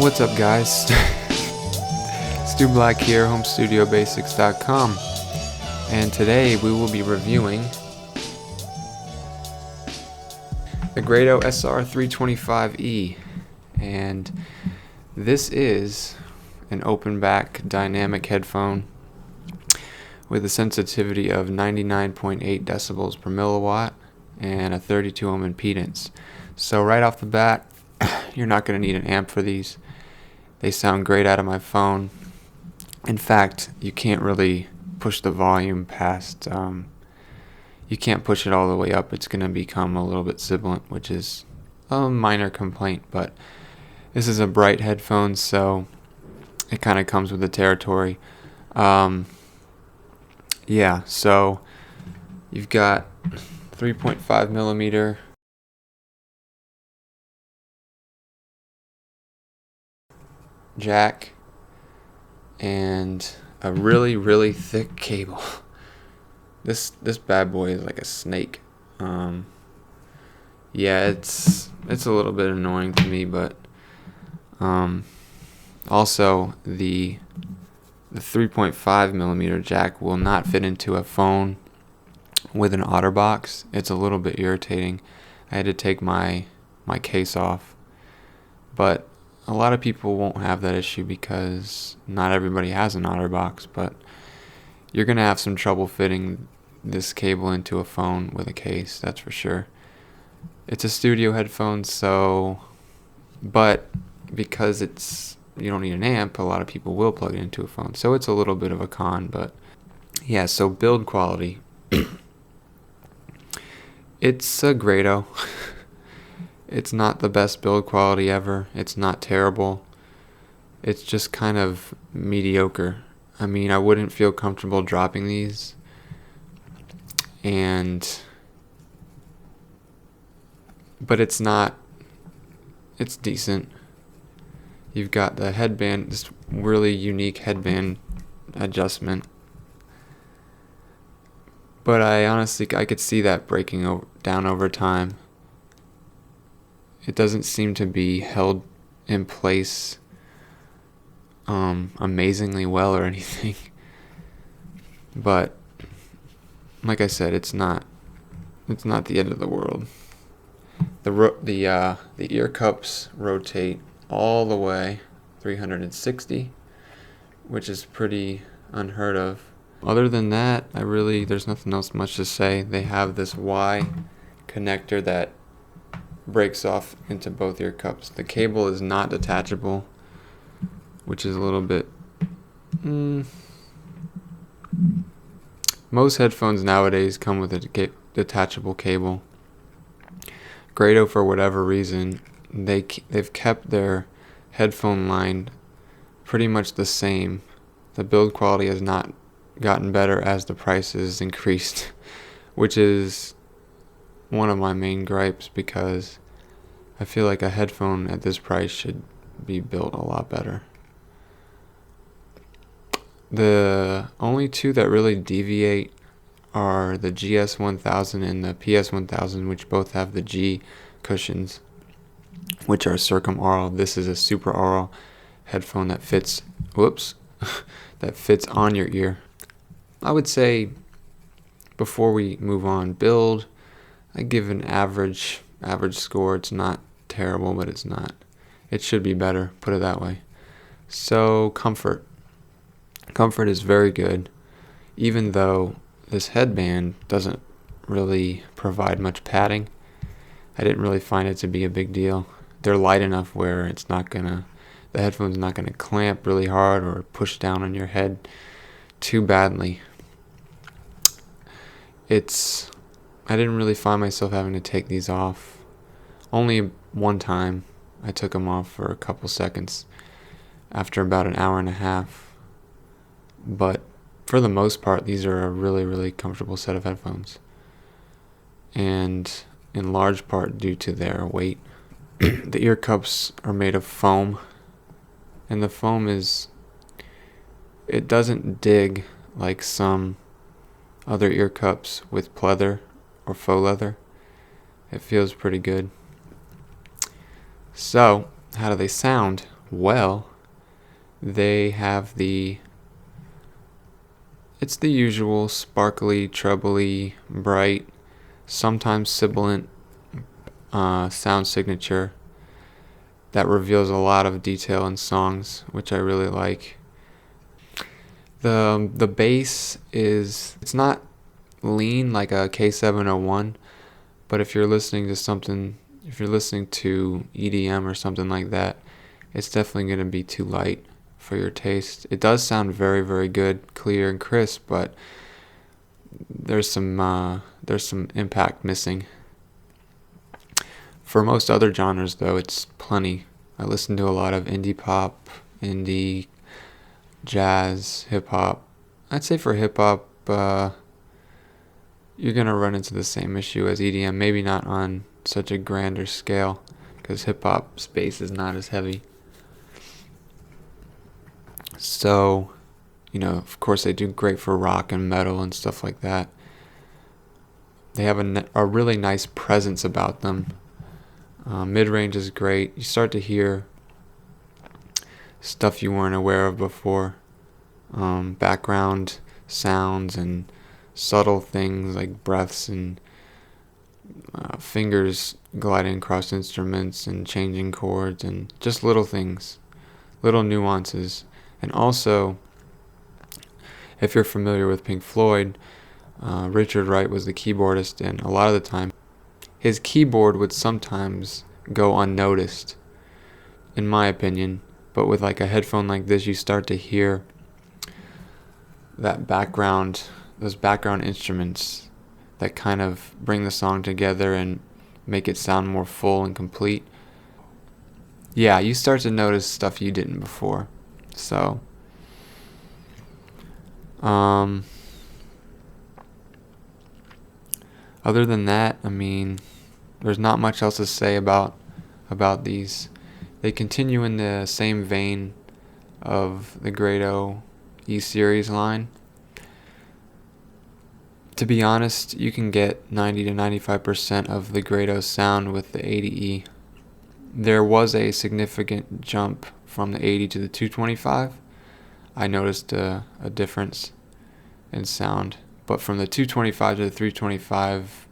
What's up, guys? Stu Black here, homestudiobasics.com, and today we will be reviewing the Grado SR325e, and this is an open back dynamic headphone with a sensitivity of 99.8 decibels per milliwatt and a 32 ohm impedance. So right off the bat, you're not going to need an amp for these. They sound great out of my phone. In fact, you can't really push the volume past, you can't push it all the way up. It's going to become a little bit sibilant, which is a minor complaint, but this is a bright headphone, so it kind of comes with the territory. Yeah, so you've got 3.5 millimeter jack and a really thick cable. This bad boy is like a snake. Yeah, it's a little bit annoying to me, but also the 3.5 millimeter jack will not fit into a phone with an OtterBox. It's a little bit irritating. I had to take my case off, but a lot of people won't have that issue because not everybody has an OtterBox, but you're gonna have some trouble fitting this cable into a phone with a case, that's for sure. It's a studio headphone, but because you don't need an amp, a lot of people will plug it into a phone, so it's a little bit of a con. But yeah, so build quality. It's a Grado. It's not the best build quality ever. It's not terrible. It's just kind of mediocre. I mean, I wouldn't feel comfortable dropping these. But it's decent. You've got the headband, this really unique headband adjustment. But I could see that breaking down over time. It doesn't seem to be held in place amazingly well or anything. But like I said, it's not the end of the world. The ear cups rotate all the way 360, which is pretty unheard of. Other than that, there's nothing else much to say. They have this Y connector that breaks off into both ear cups. The cable is not detachable, which is a little bit most headphones nowadays come with a detachable cable. Grado, for whatever reason, they've kept their headphone line pretty much the same. The build quality has not gotten better as the prices increased, which is one of my main gripes, because I feel like a headphone at this price should be built a lot better. The only two that really deviate are the GS1000 and the PS1000, which both have the G cushions, which are circumaural. This is a superaural headphone that fits that fits on your ear. I would say, before we move on, build, I give an average score. It's not terrible, but it should be better, put it that way. So comfort is very good, even though this headband doesn't really provide much padding. I didn't really find it to be a big deal. They're light enough where the headphone's not gonna clamp really hard or push down on your head too badly. I didn't really find myself having to take these off. Only one time I took them off for a couple seconds after about an hour and a half. But for the most part, these are a really comfortable set of headphones, and in large part due to their weight. The ear cups are made of foam, and the foam it doesn't dig like some other ear cups with pleather or faux leather. It feels pretty good. So, how do they sound? Well, they have it's the usual sparkly, trebly, bright, sometimes sibilant sound signature that reveals a lot of detail in songs, which I really like. The bass it's not lean like a K701, but if you're listening to EDM or something like that, it's definitely going to be too light for your taste. It does sound very, very good, clear and crisp, but there's some impact missing. For most other genres, though, it's plenty. I listen to a lot of indie pop, indie, jazz, hip hop. I'd say for hip hop, you're gonna run into the same issue as EDM. Maybe not on such a grander scale, because hip hop's bass is not as heavy. So, of course, they do great for rock and metal and stuff like that. They have a really nice presence about them. Mid-range is great. You start to hear stuff you weren't aware of before. Background sounds and subtle things like breaths and fingers gliding across instruments and changing chords and just little things, little nuances. And also, if you're familiar with Pink Floyd, Richard Wright was the keyboardist, and a lot of the time his keyboard would sometimes go unnoticed, in my opinion. But with like a headphone like this, you start to hear those background instruments that kind of bring the song together and make it sound more full and complete. Yeah, you start to notice stuff you didn't before. So, other than that, there's not much else to say about these. They continue in the same vein of the Grado E-Series line. To be honest, you can get 90 to 95% of the Grado sound with the 80E. There was a significant jump from the 80 to the 225. I noticed a difference in sound. But from the 225 to the 325,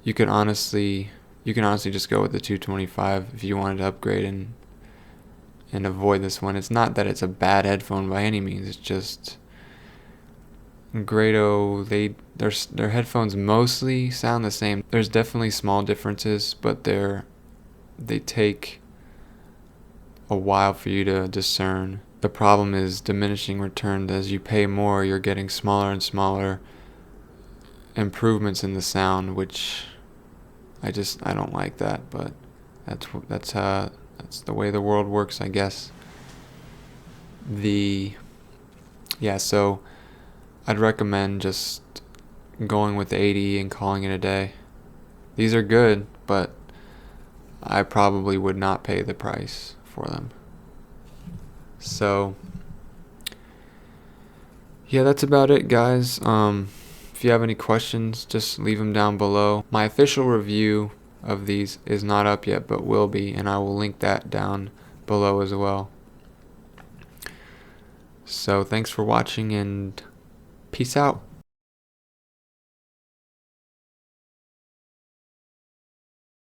you can honestly just go with the 225 if you wanted to upgrade and avoid this one. It's not that it's a bad headphone by any means. It's just Grado, their headphones mostly sound the same. There's definitely small differences, but they take a while for you to discern. The problem is diminishing returns. As you pay more, you're getting smaller and smaller improvements in the sound, which I don't like that, but that's the way the world works, I guess. So I'd recommend just going with the 80 and calling it a day. These are good, but I probably would not pay the price for them. So, yeah, that's about it, guys. If you have any questions, just leave them down below. My official review of these is not up yet, but will be, and I will link that down below as well. So, thanks for watching, and peace out.